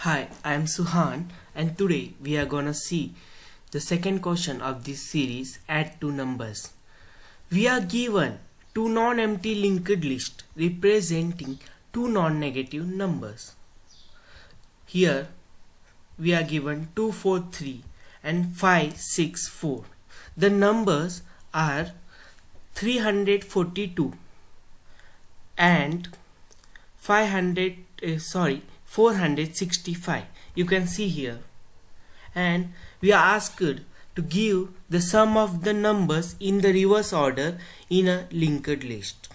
Hi, I am Suhan and today we are gonna see the second question of this series, add two numbers. We are given two non-empty linked lists representing two non-negative numbers. Here we are given 243 and 564. The numbers are 342 and 465. You can see here, and we are asked to give the sum of the numbers in the reverse order in a linked list.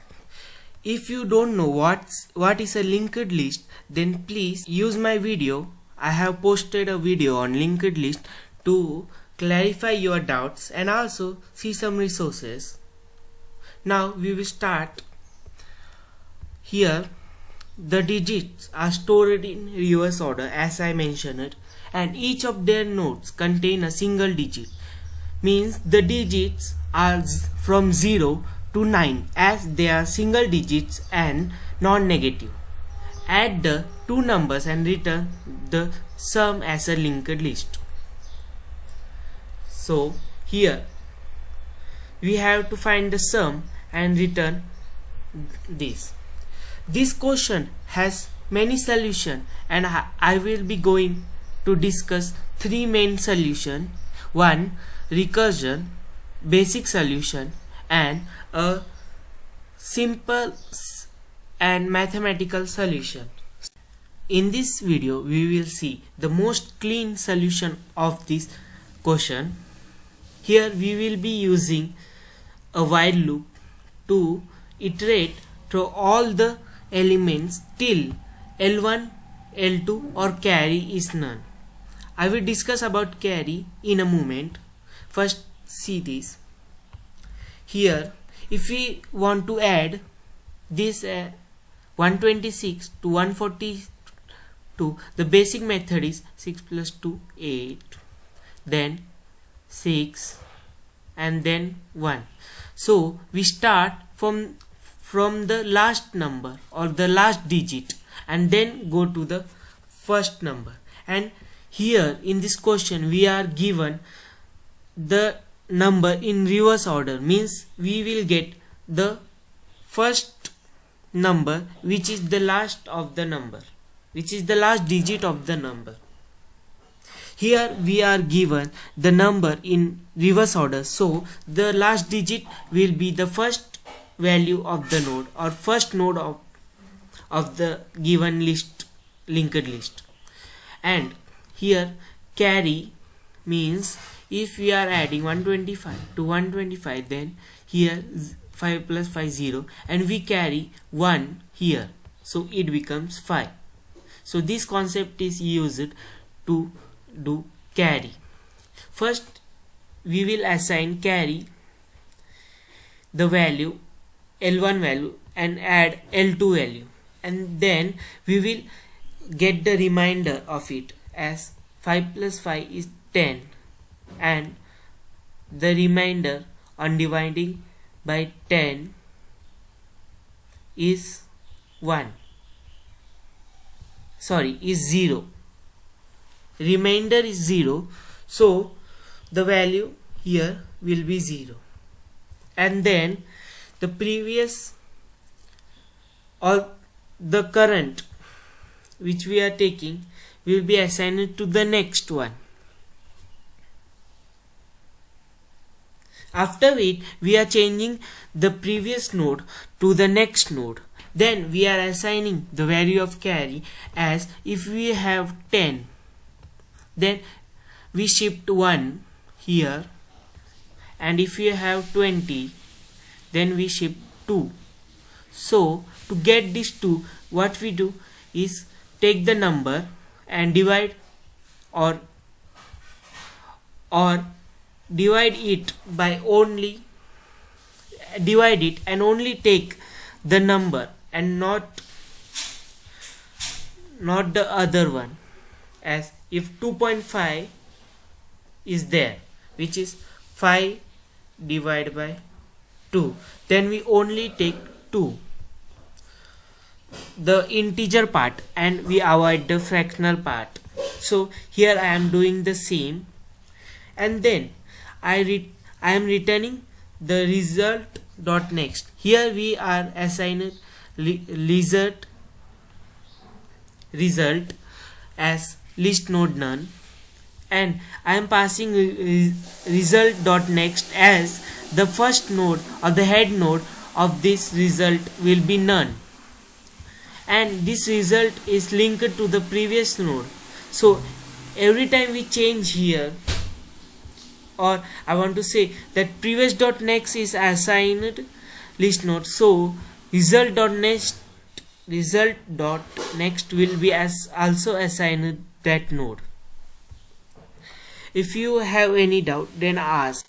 If you don't know what is a linked list, then please use my video. I have posted a video on linked list to clarify your doubts and also see some resources. Now we will start. Here the digits are stored in reverse order as I mentioned, and each of their nodes contain a single digit. Means the digits are from 0 to 9 as they are single digits and non-negative. Add the two numbers and return the sum as a linked list. So here we have to find the sum and return this. This question has many solutions and I will be going to discuss three main solutions. One, recursion, basic solution, and a simple and mathematical solution. In this video we will see the most clean solution of this question. Here we will be using a while loop to iterate through all the elements till L1, L2 or carry is none. I will discuss about carry in a moment. First see this. Here if we want to add this 126 to 142, the basic method is 6 plus 2 8, then 6 and then 1. So we start from the last number or the last digit and then go to the first number. And here in this question we are given the number in reverse order, means we will get the first number which is the last of the number, which is the last digit of the number. Here we are given the number in reverse order, so the last digit will be the first value of the node or first node of the given list, linked list. And here carry means if we are adding 125 to 125, then here 5 plus 5 0 and we carry 1 here, so it becomes 5. So this concept is used to do carry. First we will assign carry the value L1 value and add L2 value, and then we will get the remainder of it as 5 plus 5 is 10 and the remainder on dividing by 10 is 1. Sorry, is 0. Remainder is 0, so the value here will be 0, and then the previous or the current which we are taking will be assigned to the next one. After it we are changing the previous node to the next node. Then we are assigning the value of carry as if we have 10, then we shift 1 here, and if we have 20, then we shift 2. So to get this 2, what we do is take the number and divide or divide it by only divide it and only take the number and not the other one, as if 2.5 is there, which is 5 divided by 2, then we only take 2. the integer part and we avoid the fractional part. So here I am doing the same, and then I am returning the result dot next. Here we are assigning result as list node none, and I am passing result dot next as the first node or the head node of this result will be none, and this result is linked to the previous node. So every time we change here, or I want to say that previous dot next is assigned list node, so result dot next will be as also assigned that node. If you have any doubt, then ask.